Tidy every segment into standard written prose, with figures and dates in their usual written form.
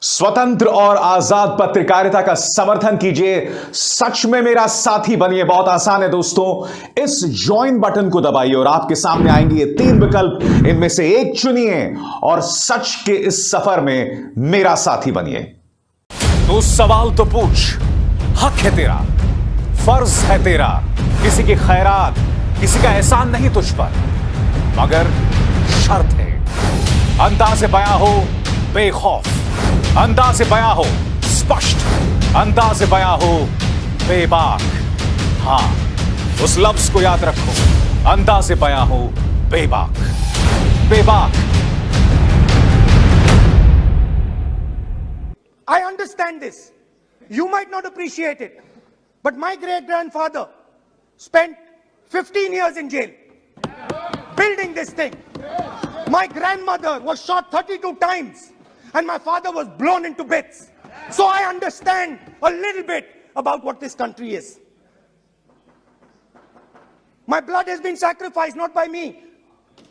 स्वतंत्र और आजाद पत्रकारिता का समर्थन कीजिए, सच में मेरा साथी बनिए। बहुत आसान है दोस्तों, इस ज्वाइन बटन को दबाइए और आपके सामने आएंगे ये 3 विकल्प। इनमें से एक चुनिए और सच के इस सफर में मेरा साथी बनिए। तू सवाल तो पूछ, हक है तेरा, फर्ज है तेरा। किसी की खैरात, किसी का एहसान नहीं तुझ पर, मगर शर्त है अंदाज़े बयां हो बेखौफ, अंदाज़े बयां हो स्पष्ट, अंदाज़े बयां हो बेबाक। हां, उस लफ्ज को याद रखो, अंदाज़े बयां हो बेबाक। बेबाक। I understand this. You might not appreciate it, but my great-grandfather spent 15 years in jail building this thing. My grandmother was shot 32 times and my father was blown into bits. So I understand a little bit about what this country is. My blood has been sacrificed not by me,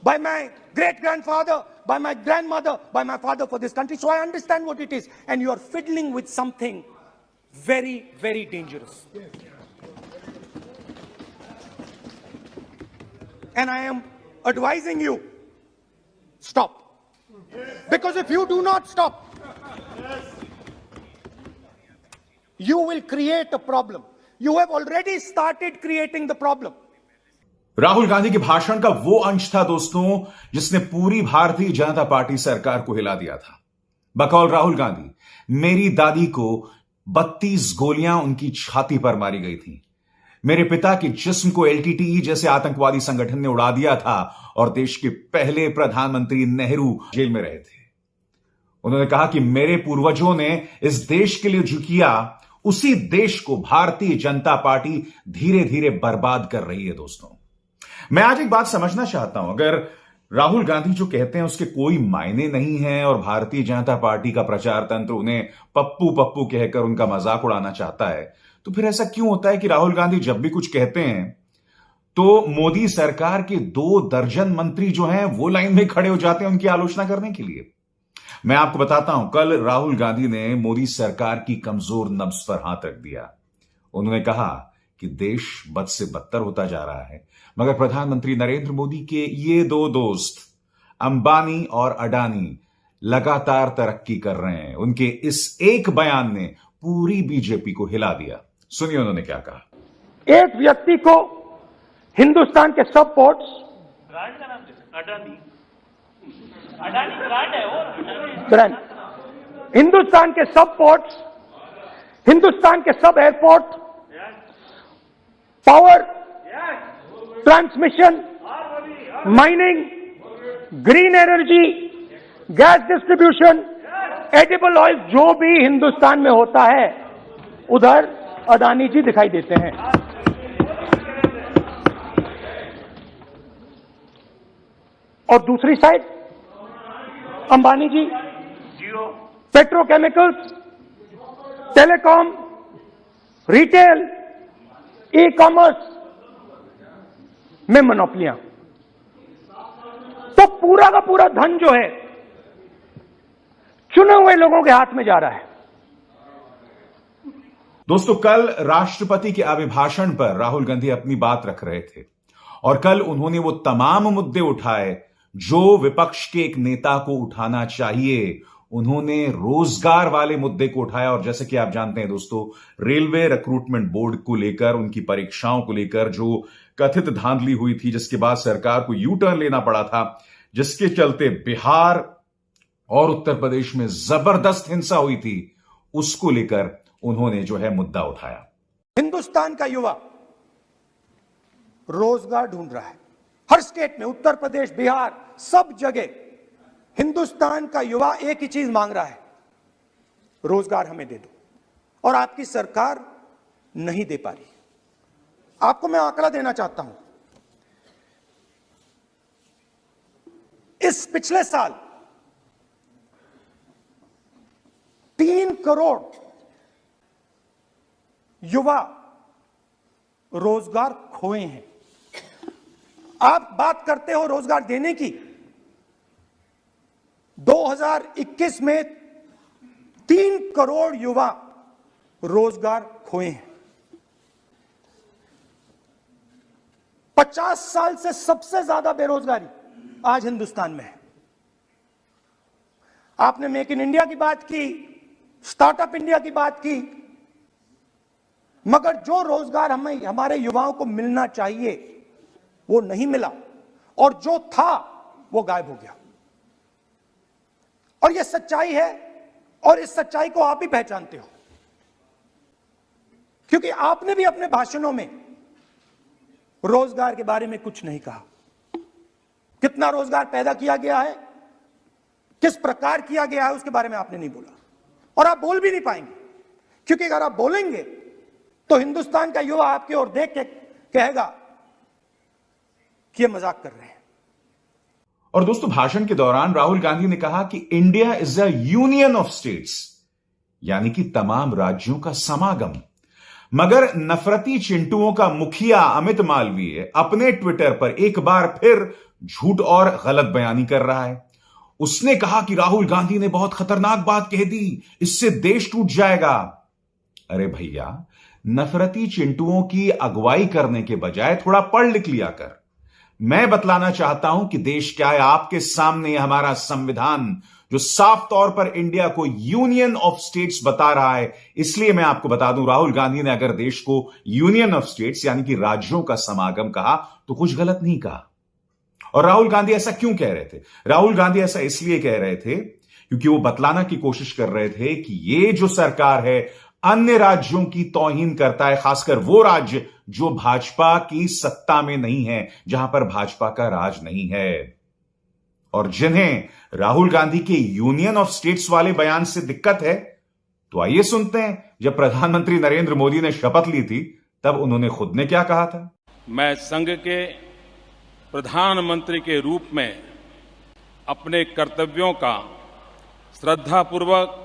by my great-grandfather, by my grandmother, by my father for this country. So I understand what it is. And you are fiddling with something very, very dangerous. And I am advising you, stop. Because if you do not stop, you will create a problem. You have already started creating the problem. Rahul Gandhi के भाषण का वो अंश था दोस्तों जिसने पूरी Bharatiya Janata party सरकार को हिला दिया था। बकौल राहुल गांधी, मेरी दादी को 32 गोलियां उनकी छाती पर मारी गई थी। मेरे पिता के जिस्म को एलटीटीई जैसे आतंकवादी संगठन ने उड़ा दिया था और देश के पहले प्रधानमंत्री नेहरू जेल में रहे थे। उन्होंने कहा कि मेरे पूर्वजों ने इस देश के लिए जो किया, उसी देश को भारतीय जनता पार्टी धीरे धीरे बर्बाद कर रही है। दोस्तों, मैं आज एक बात समझना चाहता हूं, अगर राहुल गांधी जो कहते हैं उसके कोई मायने नहीं है और भारतीय जनता पार्टी का प्रचार तंत्र उन्हें पप्पू पप्पू कहकर उनका मजाक उड़ाना चाहता है, तो फिर ऐसा क्यों होता है कि राहुल गांधी जब भी कुछ कहते हैं तो मोदी सरकार के 2 दर्जन मंत्री जो हैं वो लाइन में खड़े हो जाते हैं उनकी आलोचना करने के लिए। मैं आपको बताता हूं, कल राहुल गांधी ने मोदी सरकार की कमजोर नब्ज पर हाथ रख दिया। उन्होंने कहा कि देश बद से बदतर होता जा रहा है, मगर प्रधानमंत्री नरेंद्र मोदी के ये 2 दोस्त अंबानी और अडानी लगातार तरक्की कर रहे हैं। उनके इस एक बयान ने पूरी बीजेपी को हिला दिया। सुनिए उन्होंने क्या कहा। एक व्यक्ति को हिंदुस्तान के सब पोर्ट्स, ब्रांड का नाम अडानी, अडानी ब्रांड है वो, ब्रांड, हिंदुस्तान के सब पोर्ट्स, हिंदुस्तान के सब airport, power, transmission, mining, green energy, gas distribution, edible oil, जो भी हिंदुस्तान में होता है उधर अडानी जी दिखाई देते हैं। और दूसरी side Ambani ji petrochemicals, telecom, retail, e commerce में मोनोपोलियां। तो पूरा का पूरा धन जो है चुने हुए लोगों के हाथ में जा रहा है। दोस्तों, कल राष्ट्रपति के अभिभाषण पर राहुल गांधी अपनी बात रख रहे थे और कल उन्होंने वो तमाम मुद्दे उठाए जो विपक्ष के एक नेता को उठाना चाहिए। उन्होंने रोजगार वाले मुद्दे को उठाया और जैसे कि आप जानते हैं दोस्तों, रेलवे रिक्रूटमेंट बोर्ड को लेकर, उनकी परीक्षाओं को लेकर जो कथित धांधली हुई थी, जिसके बाद सरकार को यू टर्न लेना पड़ा था, जिसके चलते बिहार और उत्तर प्रदेश में जबरदस्त हिंसा हुई थी, उसको लेकर उन्होंने जो है मुद्दा उठाया। हिंदुस्तान का युवा रोजगार ढूंढ रहा है हर स्टेट में, उत्तर प्रदेश, बिहार, सब जगह हिंदुस्तान का युवा एक ही चीज मांग रहा है, रोजगार हमें दे दो। और आपकी सरकार नहीं दे पा रही। आपको मैं आंकड़ा देना चाहता हूं। इस पिछले साल 3 करोड़ युवा रोजगार खोए हैं। आप बात करते हो रोजगार देने की, 2021 में करोड़ युवा रोजगार खोए हैं। 50 साल से सबसे ज्यादा बेरोजगारी आज हिंदुस्तान में है। आपने मेक इन इंडिया की बात की, स्टार्टअप इंडिया की बात की, मगर जो रोजगार हमें हमारे युवाओं को मिलना चाहिए वो नहीं मिला, और जो था वो गायब हो गया। और ये सच्चाई है, और इस सच्चाई को आप भी पहचानते हो, क्योंकि आपने भी अपने भाषणों में रोजगार के बारे में कुछ नहीं कहा। कितना रोजगार पैदा किया गया है, किस प्रकार किया गया है, उसके बारे में आपने नहीं बोला, और आप बोल भी नहीं पाएंगे, क्योंकि अगर आप बोलेंगे तो हिंदुस्तान का युवा आपकी ओर देख के कहेगा कि ये मजाक कर रहे हैं। और दोस्तों, भाषण के दौरान राहुल गांधी ने कहा कि India is a union of states, यानी कि तमाम राज्यों का समागम। मगर नफरती चिंटुओं का मुखिया अमित मालवीय अपने ट्विटर पर एक बार फिर झूठ और गलत बयानी कर रहा है। उसने कहा कि राहुल गांधी ने बहुत खतरनाक बात कह दी, इससे देश टूट जाएगा। अरे भैया, नफरती चिंटुओं की अगुवाई करने के बजाय थोड़ा पढ़ लिख लिया कर। मैं बतलाना चाहता हूं कि देश क्या है आपके सामने हमारा संविधान, जो साफ तौर पर इंडिया को यूनियन ऑफ स्टेट्स बता रहा है। इसलिए मैं आपको बता दूं, राहुल गांधी ने अगर देश को यूनियन ऑफ स्टेट्स यानी कि राज्यों का समागम कहा तो कुछ गलत नहीं कहा। और राहुल गांधी ऐसा क्यों कह रहे थे? राहुल गांधी ऐसा इसलिए कह रहे थे क्योंकि वो बतलाना की कोशिश कर रहे थे कि ये जो सरकार है अन्य राज्यों की तौहीन करता है, खासकर वो राज्य जो भाजपा की सत्ता में नहीं है, जहां पर भाजपा का राज नहीं है। और जिन्हें राहुल गांधी के यूनियन ऑफ स्टेट्स वाले बयान से दिक्कत है, तो आइए सुनते हैं जब प्रधानमंत्री नरेंद्र मोदी ने शपथ ली थी तब उन्होंने खुद ने क्या कहा था। मैं संघ के प्रधानमंत्री के रूप में अपने कर्तव्यों का श्रद्धापूर्वक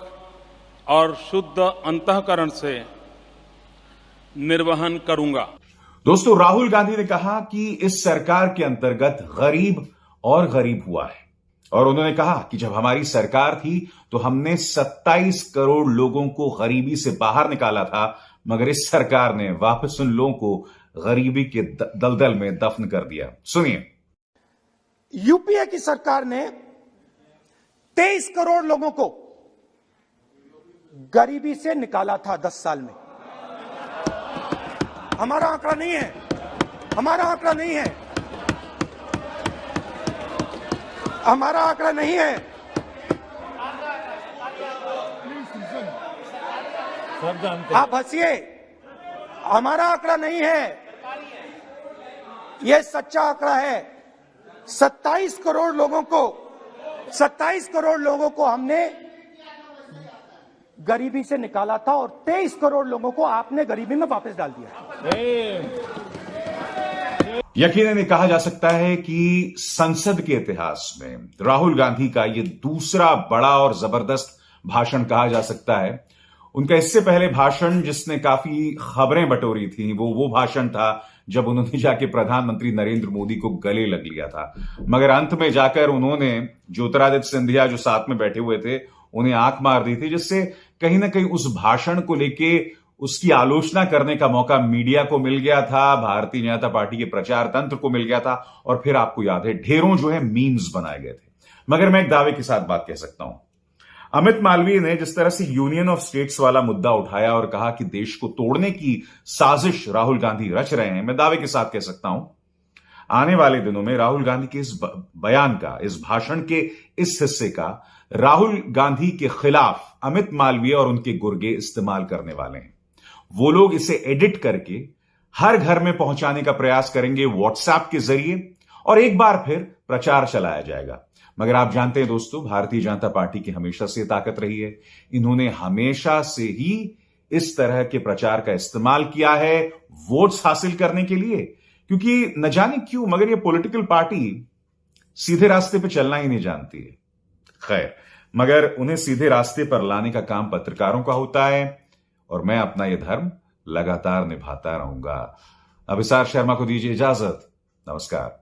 और शुद्ध अंतःकरण से निर्वहन करूंगा। दोस्तों, राहुल गांधी ने कहा कि इस सरकार के अंतर्गत गरीब और गरीब हुआ है, और उन्होंने कहा कि जब हमारी सरकार थी तो हमने 27 करोड़ लोगों को गरीबी से बाहर निकाला था, मगर इस सरकार ने वापस उन लोगों को गरीबी के दलदल में दफन कर दिया। सुनिए। यूपीए की सरकार ने 23 करोड़ लोगों को गरीबी से निकाला था 10 साल में। हमारा आंकड़ा नहीं है, हमारा आंकड़ा नहीं है, हमारा आंकड़ा नहीं है। आप हंसिए, हमारा आंकड़ा नहीं है, यह सच्चा आंकड़ा है। 27 करोड़ लोगों को हमने गरीबी से निकाला था, और 23 करोड़ लोगों को आपने गरीबी में वापस डाल दिया। यकीनन कहा जा सकता है कि संसद के इतिहास में राहुल गांधी का यह दूसरा बड़ा और जबरदस्त भाषण कहा जा सकता है। उनका इससे पहले भाषण जिसने काफी खबरें बटोरी थी वो भाषण था जब उन्होंने जाके प्रधानमंत्री नरेंद्र मोदी को गले लग लिया था। मगर अंत में जाकर उन्होंने ज्योतिरादित्य सिंधिया जो साथ में बैठे हुए थे उन्हें आंख मार दी थी, जिससे कहीं ना कहीं उस भाषण को लेके उसकी आलोचना करने का मौका मीडिया को मिल गया था, भारतीय जनता पार्टी के प्रचार तंत्र को मिल गया था, और फिर आपको याद है ढेरों जो है मीम्स बनाए गए थे। मगर मैं एक दावे के साथ बात कह सकता हूं, अमित मालवीय ने जिस तरह से यूनियन ऑफ स्टेट्स वाला मुद्दा उठाया और कहा कि देश को तोड़ने की साजिश राहुल गांधी रच रहे हैं, मैं दावे के साथ कह सकता हूं आने वाले दिनों में राहुल गांधी के इस बयान का, इस भाषण के इस हिस्से का राहुल गांधी के खिलाफ अमित मालवीय और उनके गुर्गे इस्तेमाल करने वाले हैं। वो लोग इसे एडिट करके हर घर में पहुंचाने का प्रयास करेंगे व्हाट्सएप के जरिए, और एक बार फिर प्रचार चलाया जाएगा। मगर आप जानते हैं दोस्तों, भारतीय जनता पार्टी की हमेशा से ताकत रही है, इन्होंने हमेशा से ही इस तरह के प्रचार का इस्तेमाल किया है वोट्स हासिल करने के लिए, क्योंकि न जाने क्यों मगर ये पॉलिटिकल पार्टी सीधे रास्ते पे चलना ही नहीं जानती है। खैर, मगर उन्हें सीधे रास्ते पर लाने का काम पत्रकारों का होता है, और मैं अपना यह धर्म लगातार निभाता रहूंगा। अभिसार शर्मा को दीजिए इजाजत। नमस्कार।